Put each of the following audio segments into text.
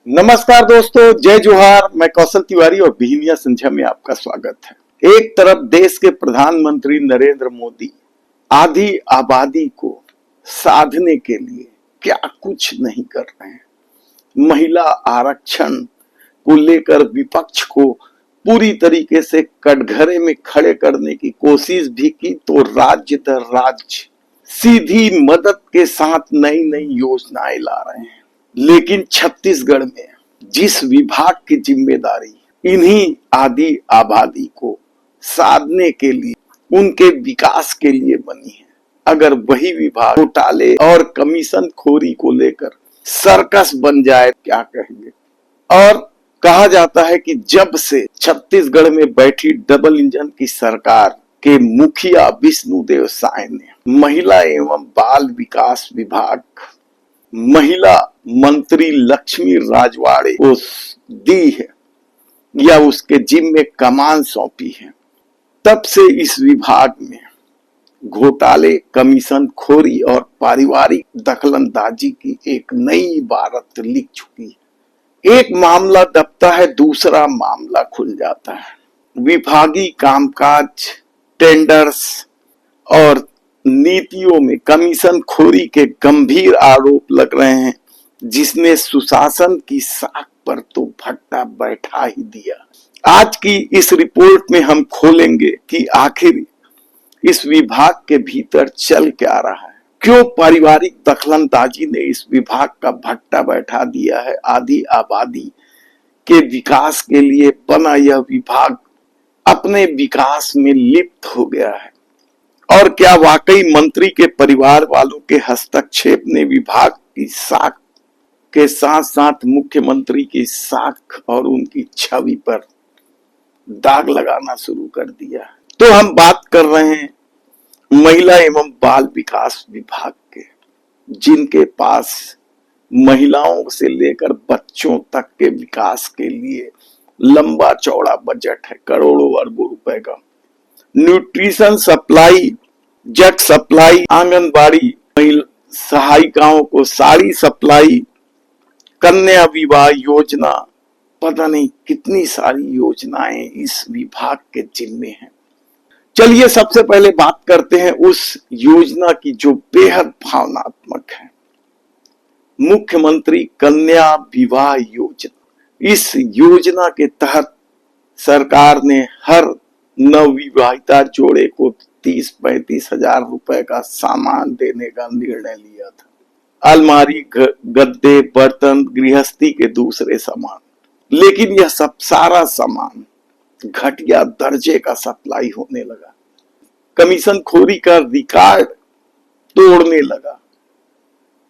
नमस्कार दोस्तों, जय जोहार। मैं कौशल तिवारी और बिहनिया संध्या में आपका स्वागत है। एक तरफ देश के प्रधानमंत्री नरेंद्र मोदी आधी आबादी को साधने के लिए क्या कुछ नहीं कर रहे हैं। महिला आरक्षण को लेकर विपक्ष को पूरी तरीके से कटघरे में खड़े करने की कोशिश भी की तो राज्य दर राज्य सीधी मदद के साथ नई नई योजनाएं ला रहे हैं। लेकिन छत्तीसगढ़ में जिस विभाग की जिम्मेदारी इन्हीं आदि आबादी को साधने के लिए, उनके विकास के लिए बनी है, अगर वही विभाग घोटाले और कमीशन खोरी को लेकर सर्कस बन जाए क्या कहेंगे। और कहा जाता है कि जब से छत्तीसगढ़ में बैठी डबल इंजन की सरकार के मुखिया विष्णुदेव साय ने महिला एवं बाल विकास विभाग महिला मंत्री लक्ष्मी राजवाड़े को दी है या उसके जिम्मे में कमान सौंपी है, तब से इस विभाग में घोटाले, कमीशन खोरी और पारिवारिक दखलंदाजी की एक नई इबारत लिख चुकी है। एक मामला दबता है, दूसरा मामला खुल जाता है। विभागीय कामकाज, टेंडर्स और नीतियों में कमीशन खोरी के गंभीर आरोप लग रहे हैं, जिसने सुशासन की साख पर तो भट्टा बैठा ही दिया। आज की इस रिपोर्ट में हम खोलेंगे कि आखिर इस विभाग के भीतर चल क्या रहा है, क्यों पारिवारिक दखलंदाजी ने इस विभाग का भट्टा बैठा दिया है। आधी आबादी के विकास के लिए बना यह विभाग अपने विकास में लिप्त हो गया है। और क्या वाकई मंत्री के परिवार वालों के हस्तक्षेप ने विभाग की साख के साथ साथ मुख्यमंत्री की साख और उनकी छवि पर दाग लगाना शुरू कर दिया। तो हम बात कर रहे हैं महिला एवं बाल विकास विभाग के, जिनके पास महिलाओं से लेकर बच्चों तक के विकास के लिए लंबा चौड़ा बजट है, करोड़ों अरबों रुपए का। न्यूट्रिशन सप्लाई, जट सप्लाई, आंगनबाड़ी सहायिकाओं को साड़ी सप्लाई, कन्या विवाह योजना, पता नहीं कितनी सारी योजनाएं इस विभाग के जिम्मे हैं। चलिए सबसे पहले बात करते हैं उस योजना की जो बेहद भावनात्मक है, मुख्यमंत्री कन्या विवाह योजना। इस योजना के तहत सरकार ने हर नवविवाहिता जोड़े को 30-35 हजार रुपए का सामान देने का निर्णय लिया था। अलमारी, गद्दे, बर्तन, गृहस्थी के दूसरे सामान। लेकिन यह सब सारा सामान घटिया दर्जे का सप्लाई होने लगा, कमीशन खोरी का रिकॉर्ड तोड़ने लगा,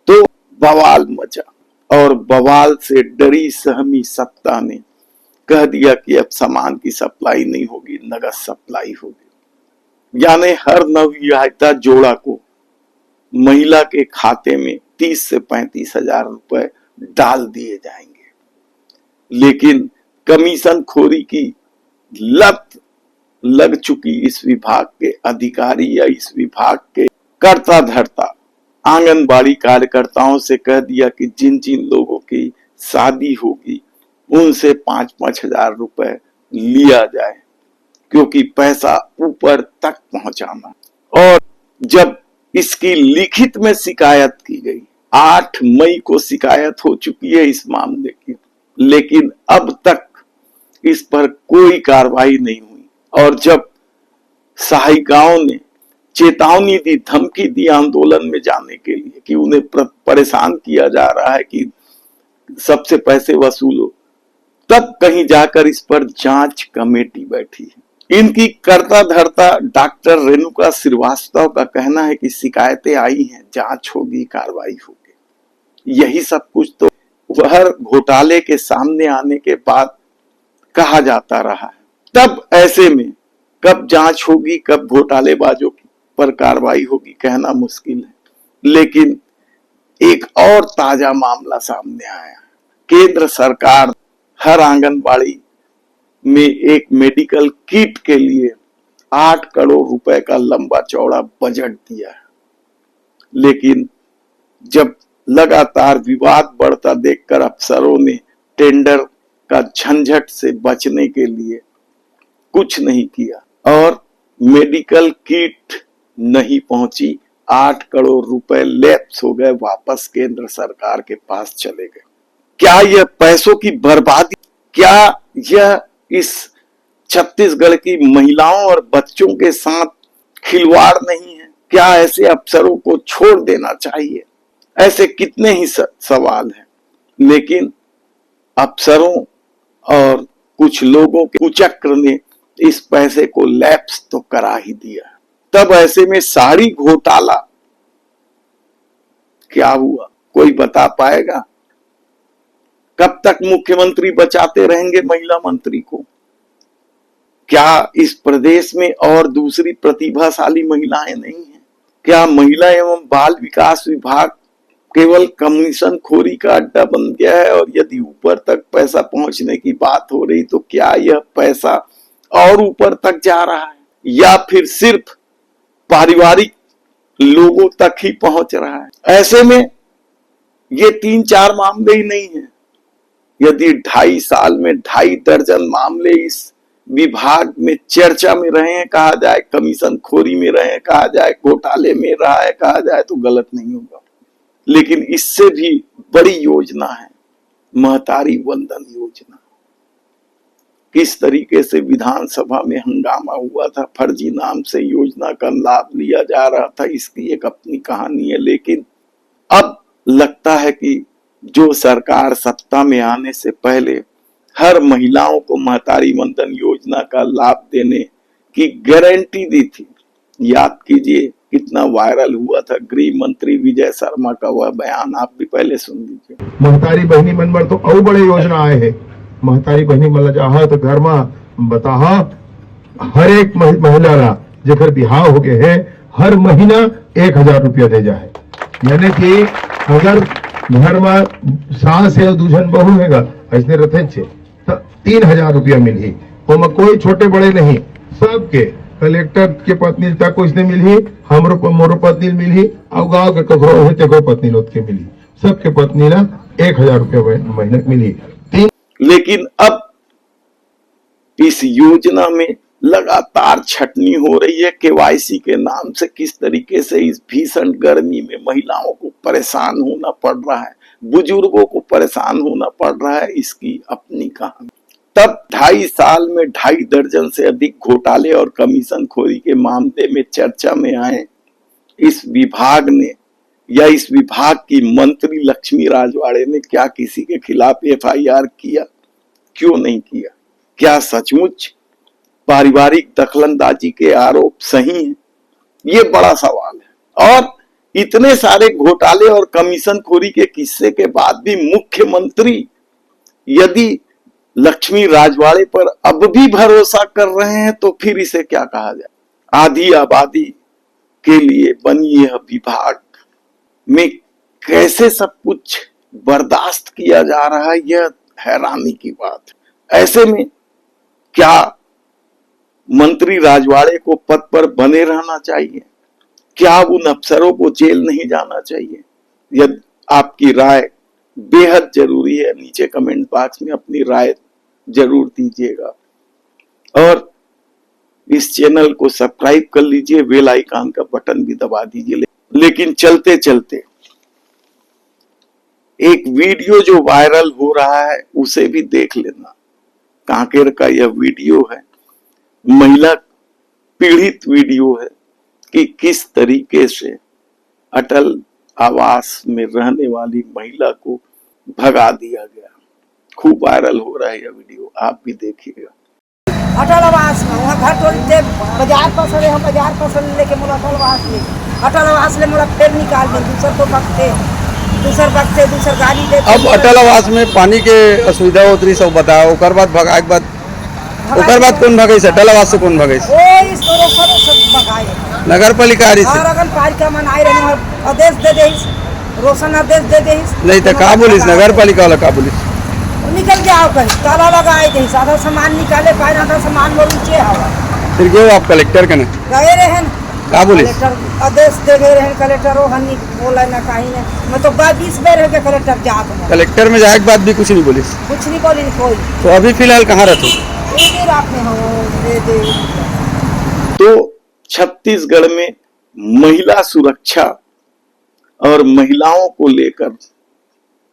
तो बवाल मचा। और बवाल से डरी सहमी सत्ता ने कह दिया कि अब सामान की सप्लाई नहीं होगी, नगद सप्लाई होगी। यानी हर नवविवाहिता जोड़ा को महिला के खाते में 30 से 35 हजार रुपए डाल दिए जाएंगे। लेकिन कमीशन खोरी की लत लग चुकी इस विभाग के अधिकारी या इस विभाग के कर्ता धर्ता आंगनबाड़ी कार्यकर्ताओं से कह दिया कि जिन जिन लोगों की शादी होगी उनसे 5-5 हजार रुपए लिया जाए, क्योंकि पैसा ऊपर तक पहुंचाना। और जब इसकी लिखित में शिकायत की गई, 8 मई को शिकायत हो चुकी है इस मामले की, लेकिन अब तक इस पर कोई कार्रवाई नहीं हुई। और जब सहायिकाओं ने चेतावनी दी, धमकी दी आंदोलन में जाने के लिए कि उन्हें परेशान किया जा रहा है कि सबसे पैसे वसूलो, तब कहीं जाकर इस पर जांच कमेटी बैठी है। इनकी कर्ता धर्ता डॉक्टर रेणुका श्रीवास्तव का कहना है कि शिकायतें आई हैं, जांच होगी, कार्रवाई होगी। यही सब कुछ तो हर घोटाले के सामने आने के बाद कहा जाता रहा है। तब ऐसे में कब जांच होगी, कब घोटालेबाजों पर कार्रवाई होगी, कहना मुश्किल है। लेकिन एक और ताजा मामला सामने आया। केंद्र सरकार हर आंगनबाड़ी में एक मेडिकल किट के लिए 8 करोड़ रुपए का लंबा चौड़ा बजट दिया है। लेकिन जब लगातार विवाद बढ़ता देखकर अफसरों ने टेंडर का झंझट से बचने के लिए कुछ नहीं किया और मेडिकल किट नहीं पहुंची। 8 करोड़ रुपए लैप्स हो गए, वापस केंद्र सरकार के पास चले गए। क्या यह पैसों की बर्बादी, क्या यह इस छत्तीसगढ़ की महिलाओं और बच्चों के साथ खिलवाड़ नहीं है? क्या ऐसे अफसरों को छोड़ देना चाहिए? ऐसे कितने ही सवाल हैं, लेकिन अफसरों और कुछ लोगों के कुचक्र ने इस पैसे को लैप्स तो करा ही दिया। तब ऐसे में साड़ी घोटाला क्या हुआ, कोई बता पाएगा? कब तक मुख्यमंत्री बचाते रहेंगे महिला मंत्री को? क्या इस प्रदेश में और दूसरी प्रतिभाशाली महिलाएं नहीं हैं? क्या महिला एवं बाल विकास विभाग केवल कमीशन खोरी का अड्डा बन गया है? और यदि ऊपर तक पैसा पहुंचने की बात हो रही तो क्या यह पैसा और ऊपर तक जा रहा है या फिर सिर्फ पारिवारिक लोगों तक ही पहुंच रहा है? ऐसे में ये 3-4 मामले ही नहीं है। यदि 2.5 साल में 2.5 दर्जन मामले इस विभाग में चर्चा में रहे हैं, कहा जाए कमीशन खोरी में रहे हैं, कहा जाए घोटाले में रहा है, कहा जाए तो गलत नहीं होगा। लेकिन इससे भी बड़ी योजना है महतारी वंदन योजना। किस तरीके से विधानसभा में हंगामा हुआ था, फर्जी नाम से योजना का लाभ लिया जा रहा था, इसकी एक अपनी कहानी है। लेकिन अब लगता है कि जो सरकार सत्ता में आने से पहले हर महिलाओं को महतारी वंदन योजना का लाभ देने की गारंटी दी थी। याद कीजिए कितना वायरल हुआ था गृह मंत्री विजय शर्मा का वह बयान, आप भी पहले सुन लीजिए। महतारी बहनी मन बर तो और बड़े योजना आए हैं। महतारी बहनी मन चाह तो घर में बताहा हर एक महिला ला जेकर बिहाव हो गए है हर महीना 1000 रुपया दे जाए। यानी कि अगर घर में सास या दूजन बहू हैगा ऐसे रहते छे तो 3000 रुपया मिली। ओमा कोई छोटे बड़े नहीं, सबके कलेक्टर के पत्नी तक इसने मिली, हमरो को मोरो पत्नी मिली और गांव के ककरो है तेको पत्नी लोग के मिली। सबके पत्नी ला 1000 रुपया महीने मिली। लेकिन अब इस योजना में लगातार छटनी हो रही है। केवाईसी के नाम से किस तरीके से इस भीषण गर्मी में महिलाओं को परेशान होना पड़ रहा है, बुजुर्गों को परेशान होना पड़ रहा है, इसकी अपनी कहानी। तब 2.5 साल में 2.5 दर्जन से अधिक घोटाले और कमीशन खोरी के मामले में चर्चा में आए इस विभाग ने या इस विभाग की मंत्री लक्ष्मी राजवाड़े ने क्या किसी के खिलाफ FIR किया? क्यों नहीं किया? क्या सचमुच पारिवारिक दखलंदाजी के आरोप सही हैं? ये बड़ा सवाल है। और इतने सारे घोटाले और कमीशन खोरी के किस्से के बाद भी मुख्यमंत्री यदि लक्ष्मी राजवाड़े पर अब भी भरोसा कर रहे हैं तो फिर इसे क्या कहा जाए? आधी आबादी के लिए बनी यह विभाग में कैसे सब कुछ बर्दाश्त किया जा रहा है, यह हैरानी की बात है। ऐसे में क्या मंत्री राजवाड़े को पद पर बने रहना चाहिए? क्या उन अफसरों को जेल नहीं जाना चाहिए? यदि आपकी राय बेहद जरूरी है, नीचे कमेंट बॉक्स में अपनी राय जरूर दीजिएगा और इस चैनल को सब्सक्राइब कर लीजिए, बेल आइकन का बटन भी दबा दीजिए। लेकिन चलते चलते एक वीडियो जो वायरल हो रहा है उसे भी देख लेना। कांकेर का यह वीडियो है, महिला पीड़ित वीडियो है कि किस तरीके से अटल आवास में रहने वाली महिला को भगा दिया गया। खूब वायरल हो रहा है यह वीडियो, आप भी देखिएगा। अटल आवास में वहाँ घर तोड़ दे, बाजार पसले हम बाजार पसले लेके मोला अटल आवास ले मोला फिर निकाल दे दूसर गाड़ी दे। अब अटल आवास में पानी के असुविधा होती सब बताओ, ओकर बाद भगाए के बाद कौन भगाई से? अटल आवास से कौन भगाई से? नगर पालिका मन आए रहे आदेश दे दे, रोशन आदेश दे दे। नहीं तो का बोलिस नगर पालिका वाला का बोलिस? निकल के आओ कहीं ताला लगाए थे, साधा सामान निकाले पाए, आधा सामान वो नीचे हवा। फिर गए आप कलेक्टर के ना गए रहे का बोलिस कलेक्टर आदेश दे गए रहे कलेक्टर वो हनी बोला ना कहीं ने मैं तो 22 बेर है के कलेक्टर जात में कलेक्टर में जाए के बाद भी कुछ नहीं बोलिस कुछ नहीं बोली कोई तो अभी फिलहाल कहाँ रहते ये रात में हो दे तो छत्तीसगढ़ में महिला सुरक्षा और महिलाओं को लेकर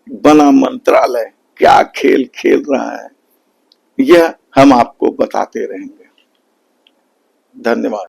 बना मंत्रालय क्या खेल खेल रहा है, यह हम आपको बताते रहेंगे। धन्यवाद।